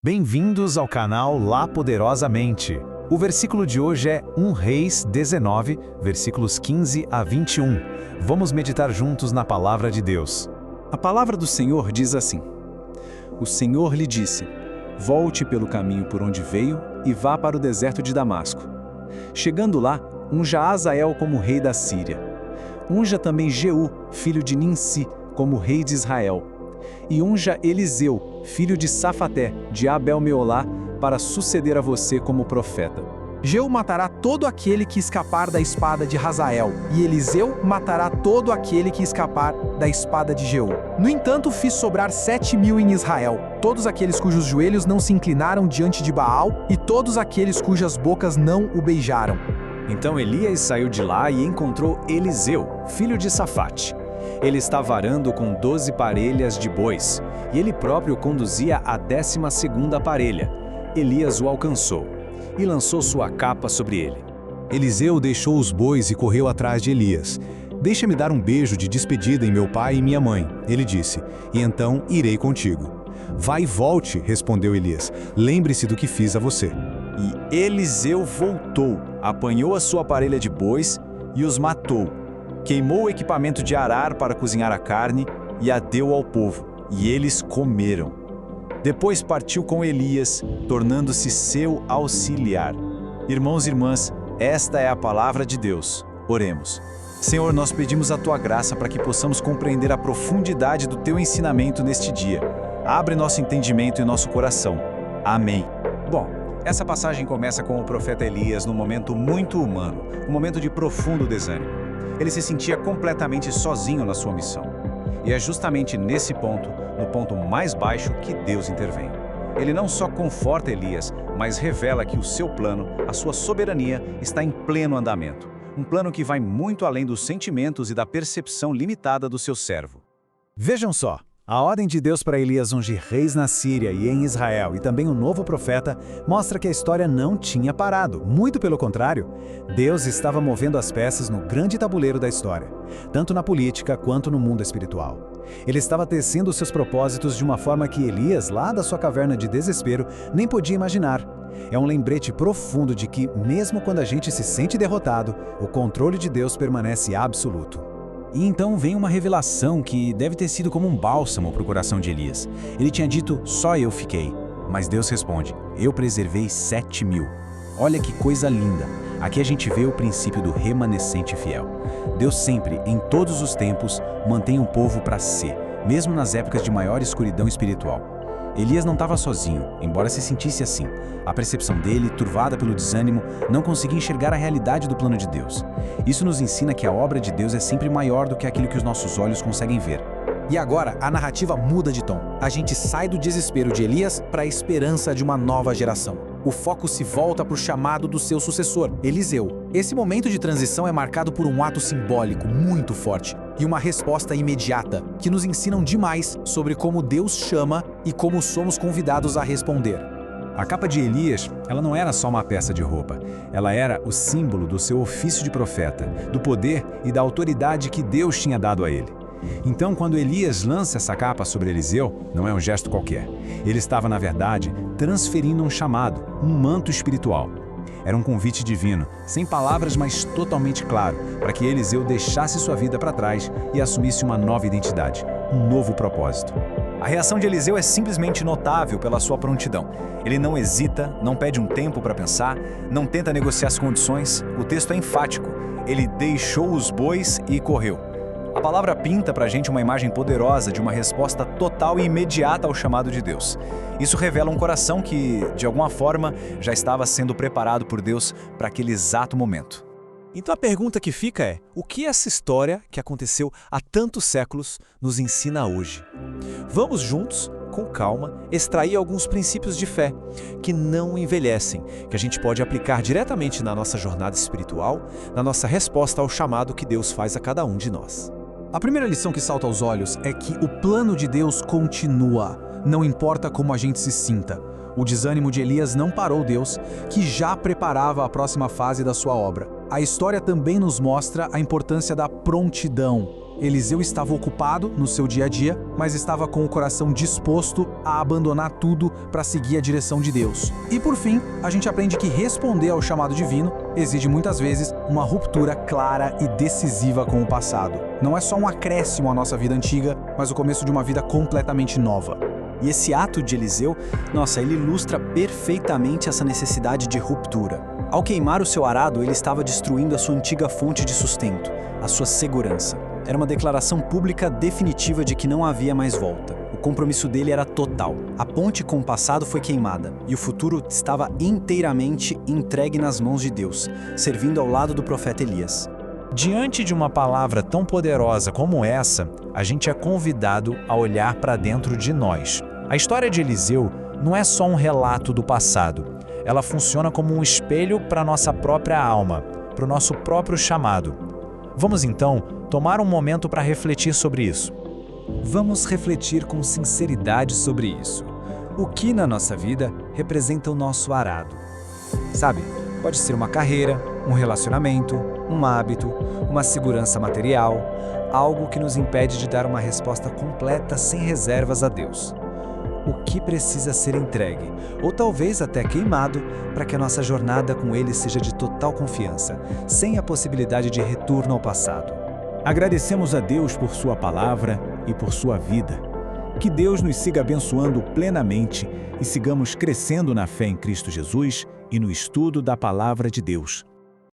Bem-vindos ao canal Lá Poderosamente. O versículo de hoje é 1 Reis 19, versículos 15 a 21. Vamos meditar juntos na palavra de Deus. A palavra do Senhor diz assim: O Senhor lhe disse: Volte pelo caminho por onde veio e vá para o deserto de Damasco. Chegando lá, unja Azael como rei da Síria. Unja também Jeú, filho de Ninsi, como rei de Israel. E unja Eliseu, filho de Safaté, de Abel-Meolá, para suceder a você como profeta. Jeú matará todo aquele que escapar da espada de Hazael, e Eliseu matará todo aquele que escapar da espada de Jeú. No entanto, fiz sobrar 7.000 em Israel, todos aqueles cujos joelhos não se inclinaram diante de Baal, e todos aqueles cujas bocas não o beijaram. Então Elias saiu de lá e encontrou Eliseu, filho de Safate. Ele estava arando com 12 parelhas de bois, e ele próprio conduzia a 12ª parelha. Elias o alcançou e lançou sua capa sobre ele. Eliseu deixou os bois e correu atrás de Elias. Deixa-me dar um beijo de despedida em meu pai e minha mãe, ele disse, e então irei contigo. Vai e volte, respondeu Elias, lembre-se do que fiz a você. E Eliseu voltou, apanhou a sua parelha de bois e os matou. Queimou o equipamento de arar para cozinhar a carne e a deu ao povo, e eles comeram. Depois partiu com Elias, tornando-se seu auxiliar. Irmãos e irmãs, esta é a palavra de Deus. Oremos. Senhor, nós pedimos a Tua graça para que possamos compreender a profundidade do Teu ensinamento neste dia. Abre nosso entendimento e nosso coração. Amém. Bom, essa passagem começa com o profeta Elias num momento muito humano, um momento de profundo desânimo. Ele se sentia completamente sozinho na sua missão. E é justamente nesse ponto, no ponto mais baixo, que Deus intervém. Ele não só conforta Elias, mas revela que o seu plano, a sua soberania, está em pleno andamento. Um plano que vai muito além dos sentimentos e da percepção limitada do seu servo. Vejam só, a ordem de Deus para Elias ungir reis na Síria e em Israel, e também um novo profeta, mostra que a história não tinha parado. Muito pelo contrário, Deus estava movendo as peças no grande tabuleiro da história, tanto na política quanto no mundo espiritual. Ele estava tecendo seus propósitos de uma forma que Elias, lá da sua caverna de desespero, nem podia imaginar. É um lembrete profundo de que, mesmo quando a gente se sente derrotado, o controle de Deus permanece absoluto. E então vem uma revelação que deve ter sido como um bálsamo para o coração de Elias. Ele tinha dito, só eu fiquei. Mas Deus responde, eu preservei 7.000. Olha que coisa linda. Aqui a gente vê o princípio do remanescente fiel. Deus sempre, em todos os tempos, mantém um povo para si, mesmo nas épocas de maior escuridão espiritual. Elias não estava sozinho, embora se sentisse assim. A percepção dele, turvada pelo desânimo, não conseguia enxergar a realidade do plano de Deus. Isso nos ensina que a obra de Deus é sempre maior do que aquilo que os nossos olhos conseguem ver. E agora, a narrativa muda de tom. A gente sai do desespero de Elias para a esperança de uma nova geração. O foco se volta para o chamado do seu sucessor, Eliseu. Esse momento de transição é marcado por um ato simbólico muito forte e uma resposta imediata, que nos ensinam demais sobre como Deus chama e como somos convidados a responder. A capa de Elias, ela não era só uma peça de roupa. Ela era o símbolo do seu ofício de profeta, do poder e da autoridade que Deus tinha dado a ele. Então, quando Elias lança essa capa sobre Eliseu, não é um gesto qualquer. Ele estava, na verdade, transferindo um chamado, um manto espiritual. Era um convite divino, sem palavras, mas totalmente claro, para que Eliseu deixasse sua vida para trás e assumisse uma nova identidade, um novo propósito. A reação de Eliseu é simplesmente notável pela sua prontidão. Ele não hesita, não pede um tempo para pensar, não tenta negociar as condições. O texto é enfático. Ele deixou os bois e correu. A palavra pinta para a gente uma imagem poderosa de uma resposta total e imediata ao chamado de Deus. Isso revela um coração que, de alguma forma, já estava sendo preparado por Deus para aquele exato momento. Então a pergunta que fica é, o que essa história, que aconteceu há tantos séculos, nos ensina hoje? Vamos juntos, com calma, extrair alguns princípios de fé, que não envelhecem, que a gente pode aplicar diretamente na nossa jornada espiritual, na nossa resposta ao chamado que Deus faz a cada um de nós. A primeira lição que salta aos olhos é que o plano de Deus continua, não importa como a gente se sinta. O desânimo de Elias não parou Deus, que já preparava a próxima fase da sua obra. A história também nos mostra a importância da prontidão. Eliseu estava ocupado no seu dia a dia, mas estava com o coração disposto a abandonar tudo para seguir a direção de Deus. E por fim, a gente aprende que responder ao chamado divino exige muitas vezes uma ruptura clara e decisiva com o passado. Não é só um acréscimo à nossa vida antiga, mas o começo de uma vida completamente nova. E esse ato de Eliseu, ele ilustra perfeitamente essa necessidade de ruptura. Ao queimar o seu arado, ele estava destruindo a sua antiga fonte de sustento, a sua segurança. Era uma declaração pública definitiva de que não havia mais volta. O compromisso dele era total. A ponte com o passado foi queimada e o futuro estava inteiramente entregue nas mãos de Deus, servindo ao lado do profeta Elias. Diante de uma palavra tão poderosa como essa, a gente é convidado a olhar para dentro de nós. A história de Eliseu não é só um relato do passado. Ela funciona como um espelho para a nossa própria alma, para o nosso próprio chamado. Vamos então tomar um momento para refletir sobre isso. Vamos refletir com sinceridade sobre isso. O que na nossa vida representa o nosso arado? Sabe, pode ser uma carreira, um relacionamento, um hábito, uma segurança material, algo que nos impede de dar uma resposta completa sem reservas a Deus. O que precisa ser entregue, ou talvez até queimado, para que a nossa jornada com Ele seja de total confiança, sem a possibilidade de retorno ao passado. Agradecemos a Deus por sua palavra e por sua vida. Que Deus nos siga abençoando plenamente e sigamos crescendo na fé em Cristo Jesus e no estudo da palavra de Deus.